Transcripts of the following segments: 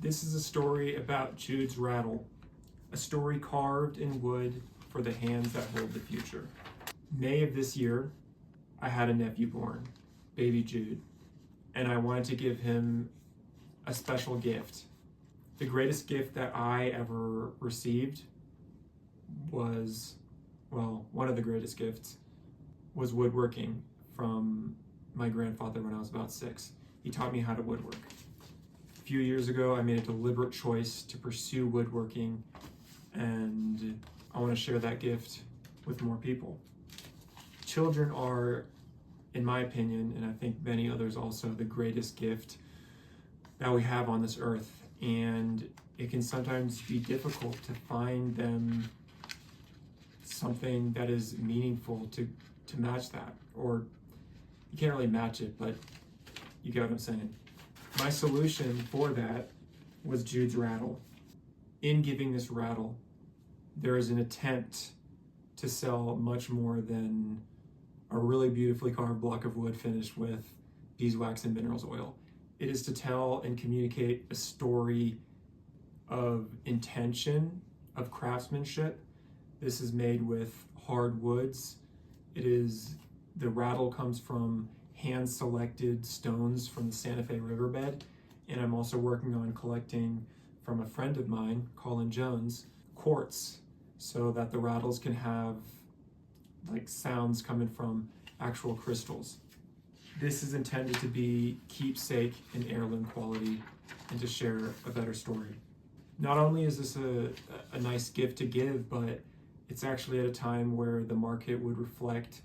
This is a story about Jude's rattle, a story carved in wood for the hands that hold the future. May of this year, I had a nephew born, baby Jude, and I wanted to give him a special gift. The greatest gift that I ever received was, well, one of the greatest gifts was woodworking from my grandfather when I was about 6. He taught me how to woodwork. A few years ago, I made a deliberate choice to pursue woodworking, and I want to share that gift with more people. Children are, in my opinion, and I think many others also, the greatest gift that we have on this earth. And it can sometimes be difficult to find them something that is meaningful to match that. Or you can't really match it, but you get what I'm saying. My solution for that was Jude's rattle. In giving this rattle, there is an attempt to sell much more than a really beautifully carved block of wood finished with beeswax and minerals oil. It is to tell and communicate a story of intention, of craftsmanship. This is made with hard woods. The rattle comes from hand-selected stones from the Santa Fe riverbed, and I'm also working on collecting from a friend of mine, Colin Jones, quartz, so that the rattles can have like sounds coming from actual crystals. This is intended to be keepsake and heirloom quality and to share a better story. Not only is this a nice gift to give, but it's actually at a time where the market would reflect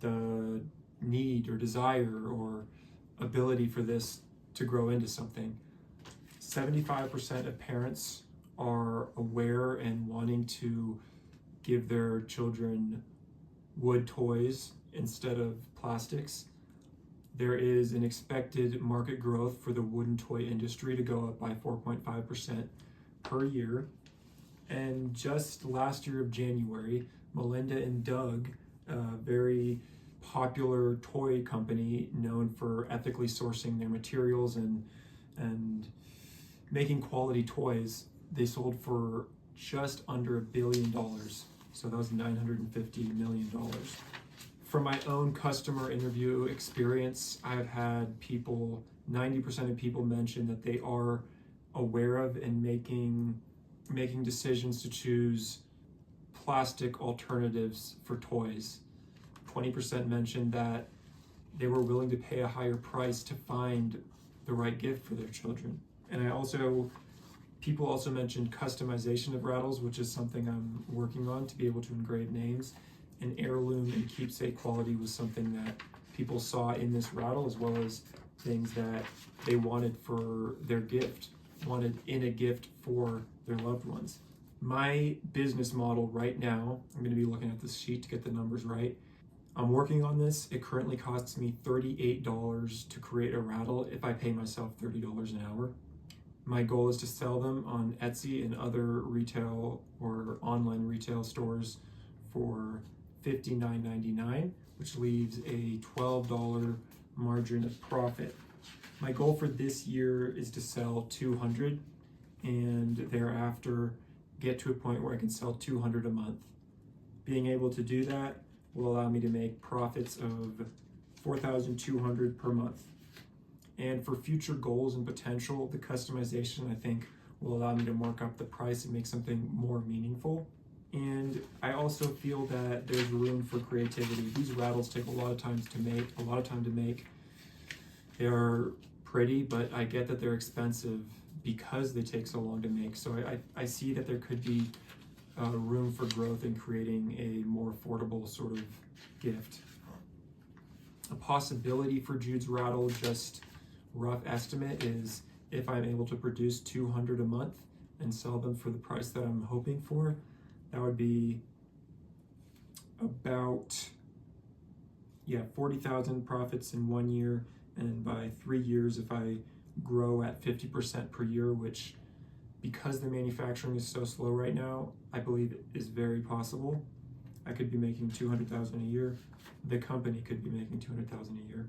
the need or desire or ability for this to grow into something. 75% of parents are aware and wanting to give their children wood toys instead of plastics. There is an expected market growth for the wooden toy industry to go up by 4.5% per year. And just last year of January, Melinda and Doug, a very popular toy company known for ethically sourcing their materials and making quality toys, they sold for just under $1 billion. So that was $950 million. From my own customer interview experience, I've had 90% of people mention that they are aware of and making decisions to choose plastic alternatives for toys. 20% mentioned that they were willing to pay a higher price to find the right gift for their children. And people also mentioned customization of rattles, which is something I'm working on to be able to engrave names. And heirloom and keepsake quality was something that people saw in this rattle, as well as things that they wanted for their gift, wanted in a gift for their loved ones. My business model right now, I'm going to be looking at this sheet to get the numbers right. I'm working on this. It currently costs me $38 to create a rattle if I pay myself $30 an hour. My goal is to sell them on Etsy and other retail or online retail stores for $59.99, which leaves a $12 margin of profit. My goal for this year is to sell 200 and thereafter get to a point where I can sell 200 a month. Being able to do that will allow me to make profits of $4,200 per month. And for future goals and potential, the customization, I think, will allow me to mark up the price and make something more meaningful. And I also feel that there's room for creativity. These rattles take a lot of time to make. They are pretty, but I get that they're expensive because they take so long to make. So I see that there could be room for growth in creating a more affordable sort of gift. A possibility for Jude's rattle, just rough estimate, is if I'm able to produce 200 a month and sell them for the price that I'm hoping for, that would be about 40,000 profits in 1 year, and by 3 years, if I grow at 50% per year, which, because the manufacturing is so slow right now, I believe is very possible. I could be making 200,000 a year. The company could be making 200,000 a year.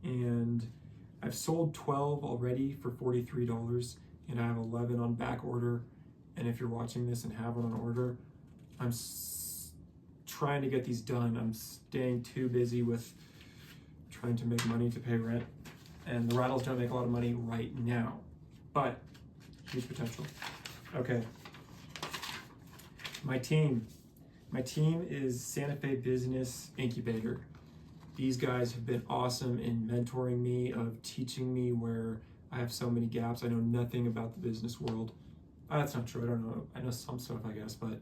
And I've sold 12 already for $43, and I have 11 on back order. And if you're watching this and have one on order, I'm trying to get these done. I'm staying too busy with trying to make money to pay rent. And the rattles don't make a lot of money right now, but huge potential. Okay. My team is Santa Fe Business Incubator. These guys have been awesome in mentoring me, of teaching me where I have so many gaps. I know nothing about the business world. That's not true. I don't know. I know some stuff, I guess, but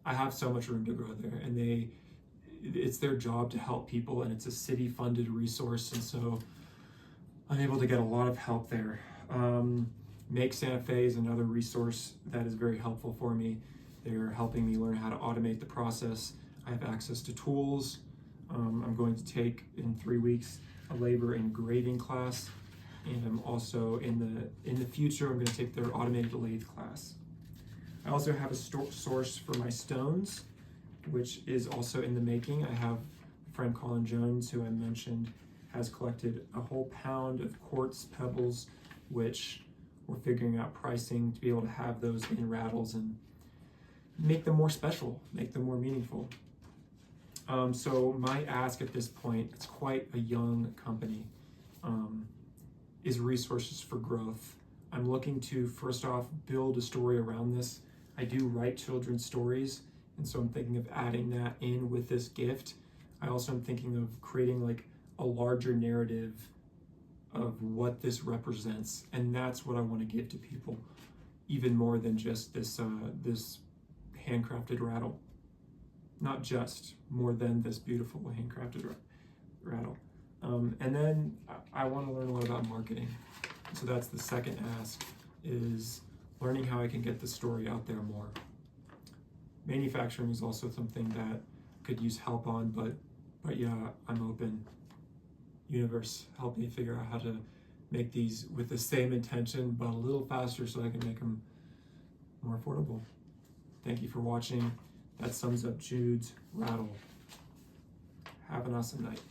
I have so much room to grow there. And it's their job to help people, and it's a city-funded resource, and so I'm able to get a lot of help there. Make Santa Fe is another resource that is very helpful for me. They're helping me learn how to automate the process. I have access to tools. I'm going to take in 3 weeks a labor and grading class, and I'm also in the future I'm going to take their automated lathe class. I also have a source for my stones, which is also in the making. I have a friend, Colin Jones, who I mentioned, has collected a whole pound of quartz pebbles, which we're figuring out pricing to be able to have those in rattles and make them more special, make them more meaningful. So my ask at this point, it's quite a young company, is resources for growth. I'm looking to, first off, build a story around this. I do write children's stories, and so I'm thinking of adding that in with this gift. I also am thinking of creating like a larger narrative of what this represents, and that's what I want to give to people, even more than just this handcrafted rattle. Not just, more than this beautiful handcrafted rattle. And then I want to learn a lot about marketing. So that's the second ask, is learning how I can get the story out there more. Manufacturing is also something that could use help on, but yeah, I'm open. Universe, help me figure out how to make these with the same intention, but a little faster so I can make them more affordable. Thank you for watching. That sums up Jude's rattle. Have an awesome night.